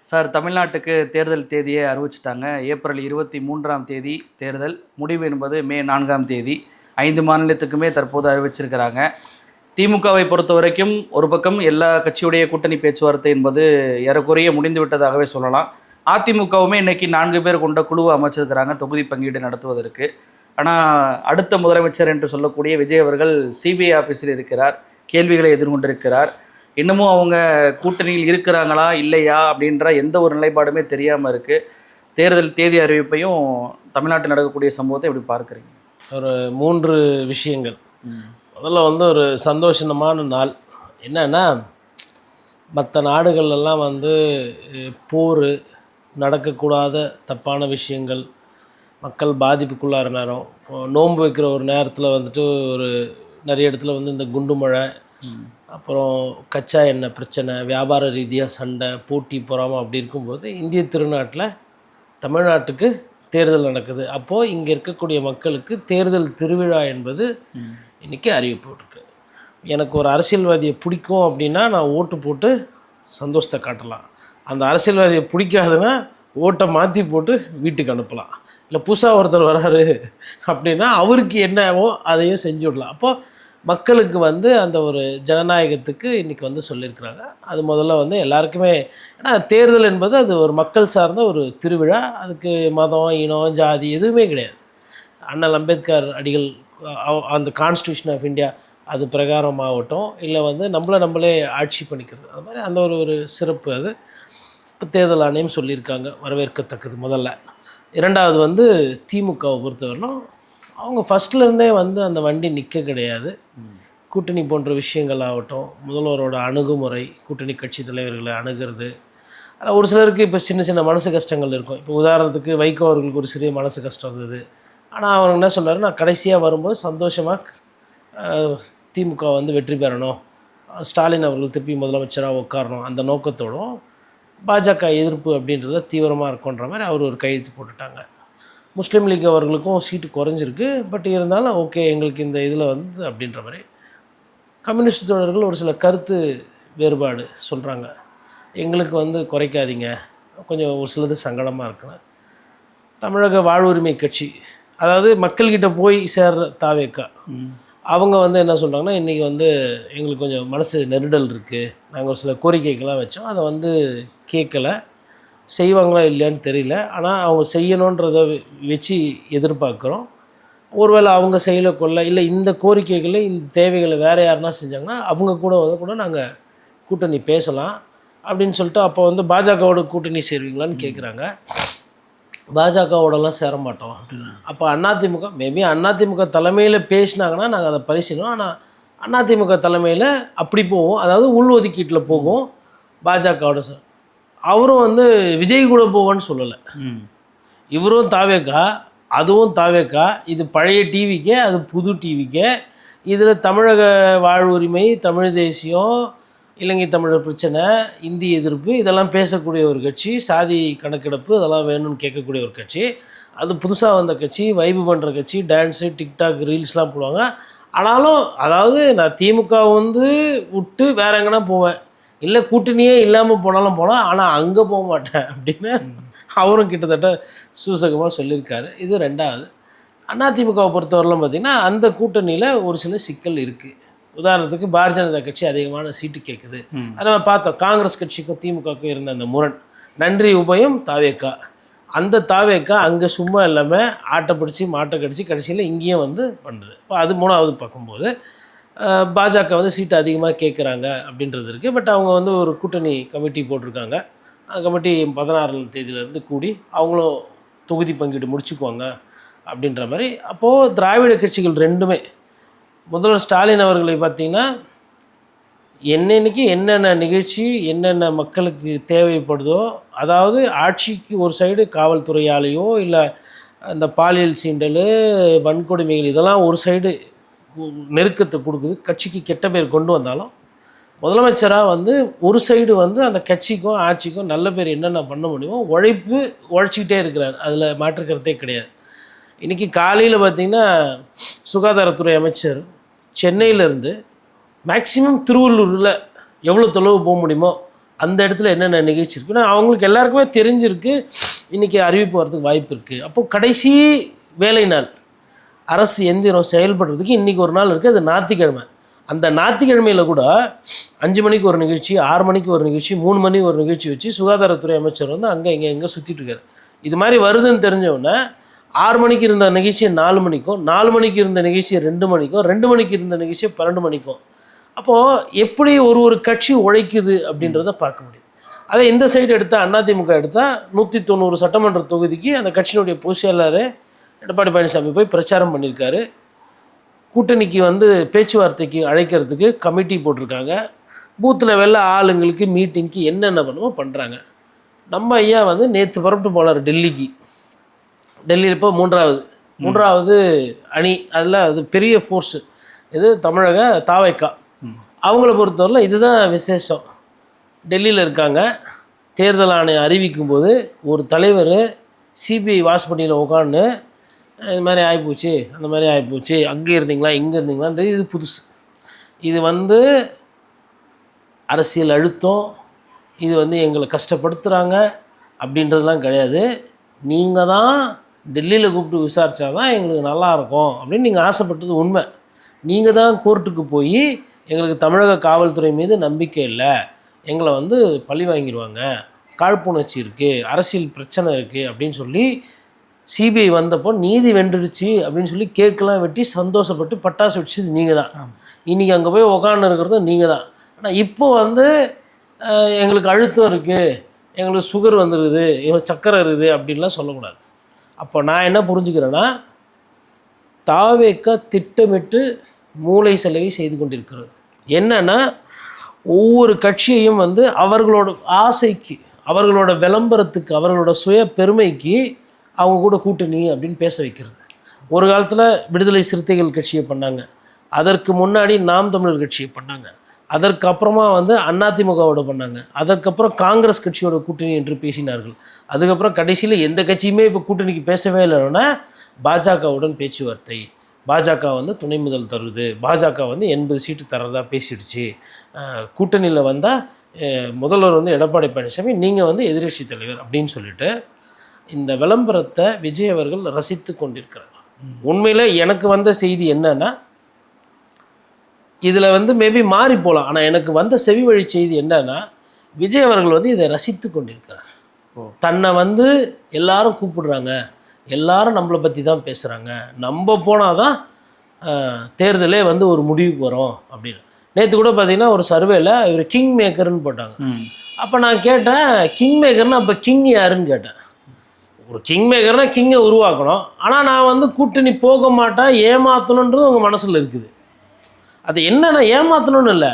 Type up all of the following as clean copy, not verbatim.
Sir, தமிழ்நாட்டுக்கு தேர்தல் தேதியை அறிவிச்சிட்டாங்க. ஏப்ரல் 23ஆம் தேதி தேர்தல். முடிவு என்பது மே 4ஆம் தேதி. 5 மாநிலத்துக்குமே தற்போது அறிவிச்சிருக்கிறாங்க. திமுகவை பொறுத்த வரைக்கும் ஒரு பக்கம் எல்லா கட்சியுடைய கூட்டணி பேச்சுவார்த்தை என்பது ஏறக்குறைய முடிந்து விட்டதாகவே சொல்லலாம். அதிமுகவுமே இன்னைக்கு 4 பேர் கொண்ட குழுவை அமைச்சிருக்கிறாங்க தொகுதி பங்கீடு நடத்துவதற்கு. ஆனால் அடுத்த முதலமைச்சர் என்று சொல்லக்கூடிய விஜய் அவர்கள் சிபிஐ ஆஃபீஸில் இருக்கிறார், கேள்விகளை எதிர்கொண்டிருக்கிறார். இன்னமும் அவங்க கூட்டணியில் இருக்கிறாங்களா இல்லையா அப்படின்ற எந்த ஒரு நிலைப்பாடுமே தெரியாமல் இருக்குது. தேர்தல் தேதி அறிவிப்பையும் தமிழ்நாட்டில் நடக்கக்கூடிய சம்பவத்தை எப்படி பார்க்குறீங்க? ஒரு 3 விஷயங்கள். முதல்ல வந்து ஒரு சந்தோஷமான நாள் என்னன்னா, மற்ற நாடுகள்லாம் வந்து போர் நடக்கக்கூடாத தப்பான விஷயங்கள், மக்கள் பாதிப்புக்குள்ளார நேரம், நோன்பு வைக்கிற ஒரு நேரத்தில் வந்துட்டு ஒரு நிறைய இடத்துல வந்து இந்த குண்டு மழை, அப்புறம் கச்சா எண்ணெய் பிரச்சனை, வியாபார ரீதியாக சண்டை, போட்டி பொறாமை அப்படி இருக்கும்போது இந்திய திருநாட்டில் தமிழ்நாட்டுக்கு தேர்தல் நடக்குது. அப்போது இங்கே இருக்கக்கூடிய மக்களுக்கு தேர்தல் திருவிழா என்பது இன்றைக்கி அறிவிப்பட்டிருக்கு. எனக்கு ஒரு அரசியல்வாதியை பிடிக்கும் அப்படின்னா நான் ஓட்டு போட்டு சந்தோஷத்தை காட்டலாம். அந்த அரசியல்வாதியை பிடிக்காதுன்னா ஓட்டை மாற்றி போட்டு வீட்டுக்கு அனுப்பலாம். இல்லை புதுசாக ஒருத்தர் வராரு அப்படின்னா அவருக்கு என்னவோ அதையும் செஞ்சு விடலாம். அப்போது மக்களுக்கு வந்து அந்த ஒரு ஜனநாயகத்துக்கு இன்றைக்கி வந்து சொல்லியிருக்கிறாங்க. அது முதல்ல வந்து எல்லாருக்குமே, ஏன்னா தேர்தல் என்பது அது ஒரு மக்கள் சார்ந்த ஒரு திருவிழா. அதுக்கு மதம், இனம், ஜாதி எதுவுமே கிடையாது. அண்ணல் அம்பேத்கர் அடிகள் அந்த கான்ஸ்டியூஷன் ஆஃப் இந்தியா அது பிரகாரமாகட்டும், இல்லை வந்து நம்மளே ஆட்சி பண்ணிக்கிறது, அது மாதிரி அந்த ஒரு சிறப்பு. அது இப்போ தேர்தல் ஆணையம் சொல்லியிருக்காங்க, வரவேற்கத்தக்கது முதல்ல. இரண்டாவது வந்து திமுகவை பொறுத்தவரையிலும் அவங்க ஃபஸ்ட்லேருந்தே வந்து அந்த வண்டி நிற்க கிடையாது. கூட்டணி போன்ற விஷயங்கள் ஆகட்டும், முதல்வரோட அணுகுமுறை, கூட்டணி கட்சி தலைவர்களை அணுகிறது, அதில் ஒரு சிலருக்கு இப்போ சின்ன சின்ன மனசு கஷ்டங்கள் இருக்கும். இப்போ உதாரணத்துக்கு வைகோ அவர்களுக்கு ஒரு சிறிய மனசு கஷ்டம் இருந்தது. ஆனால் அவர் என்ன சொன்னார், நான் கடைசியாக வரும்போது சந்தோஷமாக திமுக வந்து வெற்றி பெறணும், ஸ்டாலின் அவர்கள் திருப்பி முதலமைச்சராக உட்காரணும், அந்த நோக்கத்தோடும் பாஜக எதிர்ப்பு அப்படின்றத தீவிரமாக இருக்குன்ற மாதிரி அவர் ஒரு கையெழுத்து போட்டுட்டாங்க. முஸ்லீம் லீக் அவர்களுக்கும் சீட்டு குறைஞ்சிருக்கு, பட் இருந்தாலும் ஓகே எங்களுக்கு இந்த இதில் வந்து அப்படின்ற மாதிரி. கம்யூனிஸ்ட் தோழர்கள் ஒரு சில கருத்து வேறுபாடு சொல்கிறாங்க, எங்களுக்கு வந்து குறைக்காதீங்க, கொஞ்சம் ஒரு சிலது சங்கடமாக இருக்குன்னு. தமிழக வாழ்வுரிமை கட்சி, அதாவது மக்கள்கிட்ட போய் சேர்ற தாவேக்கா, அவங்க வந்து என்ன சொல்கிறாங்கன்னா, இன்றைக்கி வந்து எங்களுக்கு கொஞ்சம் மனசு நெருடல் இருக்குது, நாங்கள் ஒரு சில கோரிக்கைகள்லாம் வச்சோம், அதை வந்து கேட்கலை, செய்வாங்களா இல்லையான்னு தெரியல, ஆனால் அவங்க செய்யணுன்றதை வச்சு எதிர்பார்க்குறோம். ஒருவேளை அவங்க செய்யலை கொள்ள, இல்லை இந்த கோரிக்கைகளை இந்த தேவைகளை வேறு யாருன்னா செஞ்சாங்கன்னா அவங்க கூட நாங்கள் கூட்டணி பேசலாம் அப்படின்னு சொல்லிட்டு. அப்போ வந்து பாஜகவோட கூட்டணி சேருவீங்களான்னு கேட்குறாங்க. பாஜகவோடலாம் சேர மாட்டோம் அப்படின்னு. அப்போ அதிமுக மேபி அதிமுக தலைமையில் பேசினாங்கன்னா நாங்கள் அதை பரிசீலணும். ஆனால் அதிமுக தலைமையில் அப்படி போகும், அதாவது உள் ஒதுக்கீட்டில் போகும். பாஜகவோட அவரும் வந்து விஜய் கூட போவான்னு சொல்லலை. இவரும் தாவேக்கா, அதுவும் தாவேக்கா. இது பழைய டிவிக்கே, அது புது டிவிக்கே. இதில் தமிழக வாழ்வுரிமை, தமிழ் தேசியம், இலங்கை தமிழர் பிரச்சனை, இந்தி எதிர்ப்பு இதெல்லாம் பேசக்கூடிய ஒரு கட்சி, சாதி கணக்கெடுப்பு இதெல்லாம் வேணும்னு கேட்கக்கூடிய ஒரு கட்சி. அது புதுசாக வந்த கட்சி, வைப்பு பண்ணுற கட்சி, டான்ஸு, டிக்டாக், ரீல்ஸ்லாம் போடுவாங்க. ஆனாலும் அதாவது நான் திமுக வந்து விட்டு வேறு எங்கன்னா போவேன், இல்லை கூட்டணியே இல்லாமல் போனாலும் போனால், ஆனால் அங்கே போக மாட்டேன் அப்படின்னு அவரும் கிட்டத்தட்ட சூசகமாக சொல்லியிருக்காரு. இது ரெண்டாவது. அதிமுகவை பொறுத்தவரையிலும் பார்த்திங்கன்னா அந்த கூட்டணியில் ஒரு சில சிக்கல் இருக்குது. உதாரணத்துக்கு பாரதிய ஜனதா கட்சி அதிகமான சீட்டு கேட்குது. அதை நம்ம பார்த்தோம். காங்கிரஸ் கட்சிக்கும் திமுகவுக்கும் இருந்த அந்த முரண், நன்றி உபயம் தாவேக்கா. அந்த தாவேக்கா அங்கே சும்மா இல்லாமல் ஆட்டை பிடிச்சி மாட்டை கடிச்சு கடைசியில் இங்கேயும் வந்து பண்ணுது. இப்போ அது மூணாவது பார்க்கும்போது பாஜக வந்து சீட்டு அதிகமாக கேட்குறாங்க அப்படின்றது இருக்குது. பட் அவங்க வந்து ஒரு கூட்டணி கமிட்டி போட்டிருக்காங்க. கமிட்டி 16ஆம் தேதியிலேருந்து கூடி அவங்களும் தொகுதி பங்கீடு முடிச்சுக்குவாங்க அப்படின்ற மாதிரி. அப்போது திராவிட கட்சிகள் ரெண்டுமே, முதல்வர் ஸ்டாலின் அவர்களை பார்த்திங்கன்னா என்னென்னைக்கு என்னென்ன நிகழ்ச்சி என்னென்ன மக்களுக்கு தேவைப்படுதோ, அதாவது ஆட்சிக்கு ஒரு சைடு காவல்துறையாலேயோ இல்லை அந்த பாலியல் சீண்டல், வன்கொடுமைகள் இதெல்லாம் ஒரு சைடு நெருக்கத்தை கொடுக்குது, கட்சிக்கு கெட்ட பேர் கொண்டு வந்தாலும் முதலமைச்சராக வந்து ஒரு சைடு வந்து அந்த கட்சிக்கும் ஆட்சிக்கும் நல்ல பேர் என்னென்ன பண்ண முடியுமோ உழைச்சிக்கிட்டே இருக்கிறார். அதில் மாற்றுக்கிறதே கிடையாது. இன்றைக்கி காலையில் பார்த்திங்கன்னா சுகாதாரத்துறை அமைச்சர் சென்னையிலேருந்து மேக்சிமம் திருவள்ளூரில் எவ்வளோ தொலைவு போக முடியுமோ அந்த இடத்துல என்னென்ன நிகழ்ச்சி இருக்குன்னா அவங்களுக்கு எல்லாருக்குமே தெரிஞ்சிருக்கு இன்றைக்கி அறிவிப்பு வரதுக்கு வாய்ப்பு இருக்குது. அப்போது கடைசி வேலை நாள் அரசு எந்திரம் செயல்படுறதுக்கு இன்றைக்கி ஒரு நாள் இருக்குது, அது ஞாயிற்றுக்கிழமை. அந்த ஞாயிற்றுக்கிழமையில் கூட 5 மணிக்கு ஒரு நிகழ்ச்சி, 6 மணிக்கு ஒரு நிகழ்ச்சி, 3 மணிக்கு ஒரு நிகழ்ச்சி வச்சு சுகாதாரத்துறை அமைச்சர் வந்து அங்கே இங்கே சுற்றிட்டு இருக்காரு. இது மாதிரி வருதுன்னு தெரிஞ்சவுடனே 6 மணிக்கு இருந்த நிகழ்ச்சியை 4 மணிக்கும், 4 மணிக்கு இருந்த நிகழ்ச்சியை 2 மணிக்கும், 2 மணிக்கு இருந்த நிகழ்ச்சியை 12 மணிக்கும். அப்போது எப்படி ஒரு கட்சி உழைக்குது அப்படின்றத பார்க்க முடியும். அதே இந்த சைடு எடுத்தால் அதிமுக எடுத்தால் 190 சட்டமன்ற தொகுதிக்கு அந்த கட்சியினுடைய பொதுச் செயலாளர் எடப்பாடி பழனிசாமி போய் பிரச்சாரம் பண்ணியிருக்காரு. கூட்டணிக்கு வந்து பேச்சுவார்த்தைக்கு அழைக்கிறதுக்கு கமிட்டி போட்டிருக்காங்க. பூத்தில் வெள்ள ஆளுங்களுக்கு மீட்டிங்க்கு என்னென்ன பண்ணுமோ பண்ணுறாங்க. நம்ம ஐயா வந்து நேற்று புறப்பட்டு போனார் டெல்லிக்கு. டெல்லியில் இப்போ மூன்றாவது அணி, அதில் அது பெரிய ஃபோர்ஸு இது தமிழக தாவைக்கா. அவங்கள பொறுத்தவரையில் இதுதான் விசேஷம். டெல்லியில் இருக்காங்க. தேர்தல் ஆணையம் அறிவிக்கும் போது ஒரு தலைவர் சிபிஐ வாசப்பட்டியில் உட்காந்து இது மாதிரி ஆகிப்போச்சு, அந்த மாதிரி ஆகிப்போச்சு, அங்கே இருந்தீங்களா இங்கே இருந்தீங்களான்றது இது புதுசு. இது வந்து அரசியல் அழுத்தம், இது வந்து எங்களை கஷ்டப்படுத்துகிறாங்க அப்படின்றதுலாம் கிடையாது. நீங்கள் தான் டெல்லியில் கூப்பிட்டு விசாரித்தா தான் எங்களுக்கு நல்லாயிருக்கும் அப்படின்னு நீங்கள் ஆசைப்பட்டது உண்மை. நீங்கள் தான் கோர்ட்டுக்கு போய் எங்களுக்கு தமிழக காவல்துறை மீது நம்பிக்கை இல்லை, எங்களை வந்து பழி வாங்கிடுவாங்க, காழ்ப்புணர்ச்சி இருக்குது, அரசியல் பிரச்சனை இருக்குது அப்படின்னு சொல்லி சிபிஐ வந்தப்போ நீதி வென்றுடுச்சு அப்படின்னு சொல்லி கேக்கெலாம் வெட்டி சந்தோஷப்பட்டு பட்டாசு வெடிச்சது நீங்கள் தான். இன்றைக்கி அங்கே போய் உக்காந்து இருக்கிறதும் நீங்கள் தான். ஆனால் இப்போ வந்து எங்களுக்கு அழுத்தம் இருக்குது, எங்களுக்கு சுகர் வந்துடுது, எங்களுக்கு சக்கரை இருக்குது அப்படின்லாம் சொல்லக்கூடாது. அப்போ நான் என்ன புரிஞ்சுக்கிறேன்னா, தாவேக்கா திட்டமிட்டு மூளை செலவை செய்து கொண்டிருக்கிறது. என்னன்னா ஒவ்வொரு கட்சியையும் வந்து அவர்களோட ஆசைக்கு, அவர்களோட விளம்பரத்துக்கு, அவர்களோட சுய பெருமைக்கு அவங்க கூட கூட்டணி அப்படின்னு பேச வைக்கிறது. ஒரு காலத்தில் விடுதலை சிறுத்தைகள் கட்சியை பண்ணாங்க, அதற்கு முன்னாடி நாம் தமிழர் கட்சியை பண்ணாங்க, அதற்கு அப்புறமா வந்து அதிமுகவோட பண்ணாங்க, அதற்கப்புறம் காங்கிரஸ் கட்சியோட கூட்டணி என்று பேசினார்கள். அதுக்கப்புறம் கடைசியில் எந்த கட்சியுமே இப்போ கூட்டணிக்கு பேசவே இல்லைன்னா பாஜகவுடன் பேச்சுவார்த்தை, பாஜக வந்து துணை முதல் தருது, பாஜக வந்து 80 சீட்டு தரதா பேசிடுச்சு, கூட்டணியில் வந்தால் முதல்வர் வந்து எடப்பாடி பழனிசாமி, நீங்கள் வந்து எதிர்கட்சி தலைவர் அப்படின்னு சொல்லிட்டு இந்த விளம்பரத்தை விஜய் அவர்கள் ரசித்து கொண்டிருக்கிறார். உண்மையில் எனக்கு வந்த செய்தி என்னன்னா, இதில் வந்து மேபி மாறி போகலாம், ஆனால் எனக்கு வந்த செவி வழி செய்தி என்னன்னா, விஜய் அவர்கள் வந்து இதை ரசித்து கொண்டிருக்கிறார். தன்னை வந்து எல்லாரும் கூப்பிடுறாங்க, எல்லாரும் நம்மளை பற்றி தான் பேசுகிறாங்க, நம்ம போனால் தான் தேர்தலே வந்து ஒரு முடிவுக்கு வரும் அப்படின்னு. நேற்று கூட பார்த்தீங்கன்னா ஒரு சர்வேல இவர் கிங் மேக்கர்னு போட்டாங்க. அப்போ நான் கேட்டேன், கிங் மேக்கர்னா அப்போ கிங் யாருன்னு கேட்டேன். ஒரு கிங் மேக்கர்னா கிங்கை உருவாக்கணும், ஆனால் நான் வந்து கூட்டணி போக மாட்டேன், ஏமாற்றணுன்றது உங்கள் மனசில் இருக்குது. அது என்னென்னா ஏமாற்றணும்னு இல்லை,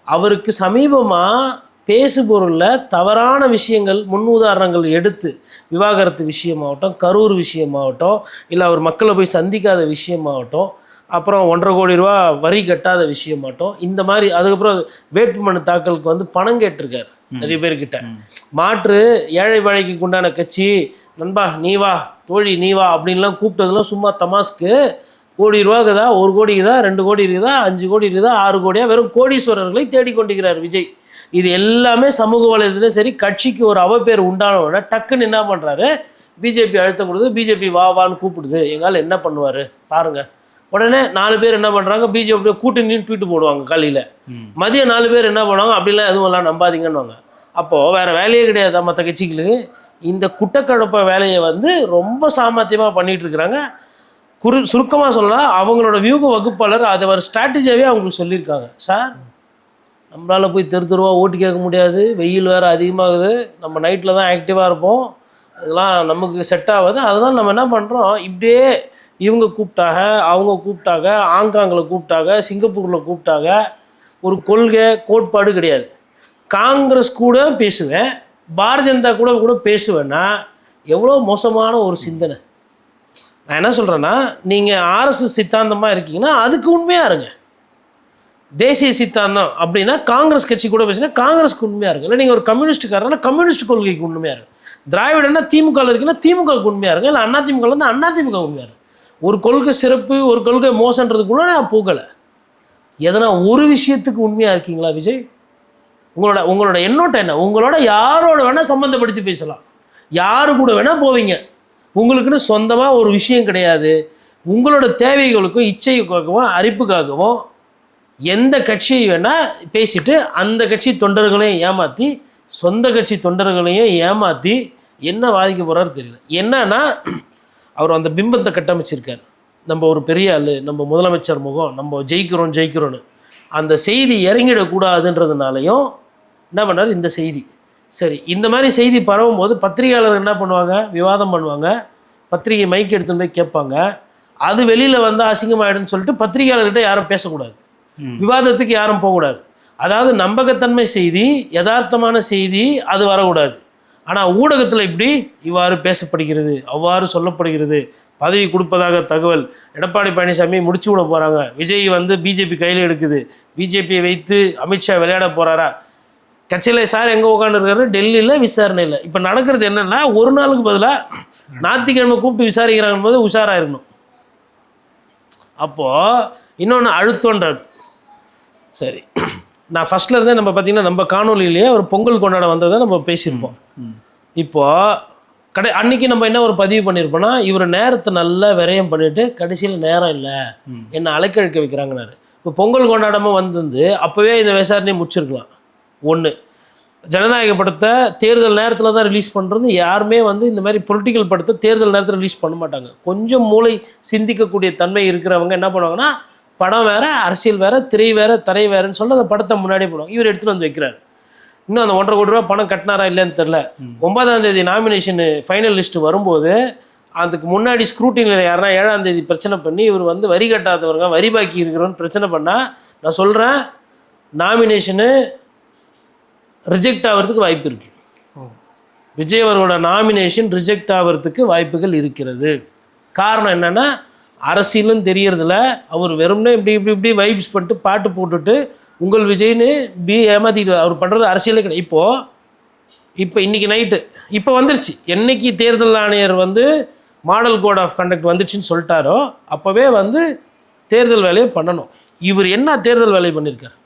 அவருக்கு சமீபமாக பேசுபொருளில் தவறான விஷயங்கள் முன் உதாரணங்கள் எடுத்து, விவாகரத்து விஷயமாகட்டும், கரூர் விஷயமாகட்டும், இல்லை அவர் மக்களை போய் சந்திக்காத விஷயமாகட்டும், அப்புறம் 1.5 கோடி ரூபா வரி கட்டாத விஷயமாகட்டும், இந்த மாதிரி. அதுக்கப்புறம் வேட்புமனு தாக்கலுக்கு வந்து பணம் கேட்டிருக்காரு நிறைய பேர்கிட்ட. மாற்று ஏழை வாழைக்கு உண்டான கட்சி, நண்பா நீ வா, தோழி நீ வா அப்படின்லாம் கூப்பிட்டதுலாம் சும்மா தமாஸ்க்கு. கோடி ரூபாக்குதா, 1 கோடி இருக்குதா, 2 கோடி இருக்குதா, 5 கோடி இருக்குதா, 6 கோடியா, வெறும் கோடீஸ்வரர்களை தேடிக்கொண்டிருக்கிறார் விஜய். இது எல்லாமே சமூக வலைதளத்தில் சரி, கட்சிக்கு ஒரு அவப்பேர் உண்டானவுடனே டக்குன்னு என்ன பண்ணுறாரு, பிஜேபி அழுத்தம் கொடுத்து பிஜேபி வான்னு கூப்பிடுது, எங்கால் என்ன பண்ணுவார் பாருங்கள். உடனே 4 பேர் என்ன பண்ணுறாங்க, பிஜேபி கூட்டணின்னு ட்வீட்டு போடுவாங்க காலையில். மதியம் 4 பேர் என்ன பண்ணுவாங்க, அப்படிலாம் எதுவும் எல்லாம் நம்பாதீங்கன்னுவாங்க. அப்போது வேறு வேலையே கிடையாது மற்ற கட்சிகளுக்கு. இந்த குட்டக்கடப்ப வேலையை வந்து ரொம்ப சாமர்த்தியமாக பண்ணிகிட்டு இருக்கிறாங்க. சுருக்கமாக சொல்லலாம், அவங்களோட வியூக வகுப்பாளர் அதை ஒரு ஸ்ட்ராட்டஜியாகவே அவங்களுக்கு சொல்லியிருக்காங்க. சார், நம்மளால் போய் தெருவாக ஓட்டு கேட்க முடியாது, வெயில் வேறு அதிகமாகுது, நம்ம நைட்டில் தான் ஆக்டிவாக இருப்போம், இதெல்லாம் நமக்கு செட் ஆகாது. அதனால் நம்ம என்ன பண்ணுறோம், இப்படியே இவங்க கூப்பிட்டாங்க, அவங்க கூப்பிட்டாங்க, ஹாங்காங்கில் கூப்பிட்டாங்க, சிங்கப்பூரில் கூப்பிட்டாங்க, ஒரு கொள்கை கோட்பாடு கிடையாது. காங்கிரஸ் கூட பேசுவேன், பாரதிய ஜனதா கூட பேசுவேன்னா எவ்வளோ மோசமான ஒரு சிந்தனை. நான் என்ன சொல்கிறேன்னா, நீங்கள் ஆர்எஸ்எஸ் சித்தாந்தமாக இருக்கீங்கன்னா அதுக்கு உண்மையாக இருங்க. தேசிய சித்தாந்தம் அப்படின்னா காங்கிரஸ் கட்சி கூட பேசினா காங்கிரஸ்க்கு உண்மையாக இருங்க. இல்லை நீங்கள் ஒரு கம்யூனிஸ்ட்டுக்காரனா கம்யூனிஸ்ட் கொள்கைக்கு உண்மையாக இருங்க. திராவிடன்னா திமுக இருக்குன்னா திமுகவுக்கு உண்மையாக இருங்க. இல்லை அதிமுக வந்து அதிமுக உண்மையாக இருங்க. ஒரு கொள்கை சிறப்பு, ஒரு கொள்கை மோசன்றதுக்குள்ள நான் போகலை. எதனா ஒரு விஷயத்துக்கு உண்மையாக இருக்கீங்களா விஜய்? உங்களோட எண்ணோட்டம் என்ன? உங்களோட யாரோட வேணால் சம்மந்தப்படுத்தி பேசலாம், யாரு கூட வேணால் போவீங்க. உங்களுக்குன்னு சொந்தமாக ஒரு விஷயம் கிடையாது. உங்களோட தேவைகளுக்கும் இச்சைக்காகவும் அரிப்புக்காகவும் எந்த கட்சியை வேணால் பேசிட்டு அந்த கட்சி தொண்டர்களையும் ஏமாற்றி சொந்த கட்சி தொண்டர்களையும் ஏமாற்றி என்ன பாதிக்க போகிறாரு தெரியல. என்னன்னா அவர் அந்த பிம்பத்தை கட்டமைச்சிருக்கார். நம்ம ஒரு பெரிய ஆள், நம்ம முதலமைச்சர் முகம், நம்ம ஜெயிக்கிறோன்னு அந்த செய்தி இறங்கிடக்கூடாதுன்றதுனாலையும் என்ன பண்ணார் இந்த செய்தி. சரி, இந்த மாதிரி செய்தி பரவும் போது பத்திரிகையாளர்கள் என்ன பண்ணுவாங்க? விவாதம் பண்ணுவாங்க, பத்திரிகை மைக் எடுத்துன்னு போய் கேட்பாங்க. அது வெளியில் வந்து அசிங்கமாயிடுன்னு சொல்லிட்டு பத்திரிகையாளர்கிட்ட யாரும் பேசக்கூடாது, விவாதத்துக்கு யாரும் போகக்கூடாது. அதாவது நம்பகத்தன்மை செய்தி, யதார்த்தமான செய்தி அது வரக்கூடாது. ஆனால் ஊடகத்தில் இப்படி இவ்வாறு பேசப்படுகிறது, அவ்வாறு சொல்லப்படுகிறது, பதவி கொடுப்பதாக தகவல், எடப்பாடி பழனிசாமி முடிச்சு விட போகிறாங்க, விஜய் வந்து பிஜேபி கையில் எடுக்குது, பிஜேபியை வைத்து அமித்ஷா விளையாட போகிறாரா, கட்சியில் சார் எங்கே உட்காந்துருக்காரு, டெல்லியில் விசாரணையில். இப்போ நடக்கிறது என்னென்னா, ஒரு நாளுக்கு பதிலாக ஞாயிற்றுக்கிழமை கூப்பிட்டு விசாரிக்கிறாங்க போது உஷாராக இருக்கணும். அப்போது இன்னொன்று அழுத்தன்றார். சரி, நான் ஃபஸ்ட்டில் இருந்தே நம்ம பார்த்திங்கன்னா நம்ம காணொலியிலேயே ஒரு பொங்கல் கொண்டாட வந்ததை நம்ம பேசியிருப்போம். இப்போது அன்றைக்கி நம்ம என்ன ஒரு பதிவு பண்ணியிருப்போம்னா, இவர் நேரத்தை நல்லா விரயம் பண்ணிவிட்டு கடைசியில் நேரம் இல்லை என்னை அலைக்கழிக்க வைக்கிறாங்கன்னாரு. இப்போ பொங்கல் கொண்டாடாமல் வந்து அப்போவே இந்த விசாரணையை முடிச்சிருக்கலாம். ஒன்று, ஜனநாயக படத்தை தேர்தல் நேரத்தில் தான் ரிலீஸ் பண்ணுறது. யாருமே வந்து இந்த மாதிரி பொலிட்டிக்கல் படத்தை தேர்தல் நேரத்தில் ரிலீஸ் பண்ண மாட்டாங்க. கொஞ்சம் மூளை சிந்திக்கக்கூடிய தன்மை இருக்கிறவங்க என்ன பண்ணுவாங்கன்னா, படம் வேறு, அரசியல் வேறு, திரை வேறு, தரை வேறுன்னு சொல்லி அந்த படத்தை முன்னாடியே போடுவாங்க. இவர் எடுத்துகிட்டு வந்து வைக்கிறார். இன்னும் அந்த 1.5 கோடி ரூபா பணம் கட்டினாரா இல்லைன்னு தெரில. 9ஆம் தேதி நாமினேஷனு ஃபைனல் லிஸ்ட்டு வரும்போது அதுக்கு முன்னாடி ஸ்க்ரூட்டினியில் யாருன்னா 7ஆம் தேதி பிரச்சனை பண்ணி இவர் வந்து வரி கட்டாதவங்க, வரி பாக்கி இருக்கிறோன்னு பிரச்சனை பண்ணால், நான் சொல்கிறேன் நாமினேஷனு ரிஜெக்ட் ஆகிறதுக்கு வாய்ப்பு இருக்குது. விஜய் அவரோட நாமினேஷன் ரிஜெக்ட் ஆகிறதுக்கு வாய்ப்புகள் இருக்கிறது. காரணம் என்னென்னா, அரசியலும் தெரியறதில்ல, அவர் வெறும்னே இப்படி வைப்ஸ் பண்ணிட்டு பாட்டு போட்டுட்டு உங்கள் விஜய்னு ஏமாற்றிட்டு அவர் பண்ணுறது அரசியலே கிடையாது. இப்போ இன்றைக்கி நைட்டு இப்போ வந்துருச்சு, என்னைக்கு தேர்தல் ஆணையர் வந்து மாடல் கோட் ஆஃப் கண்டக்ட் வந்துச்சுன்னு சொல்லிட்டாரோ அப்போவே வந்து தேர்தல் வேலையை பண்ணணும். இவர் என்ன தேர்தல் வேலையை பண்ணியிருக்கார்?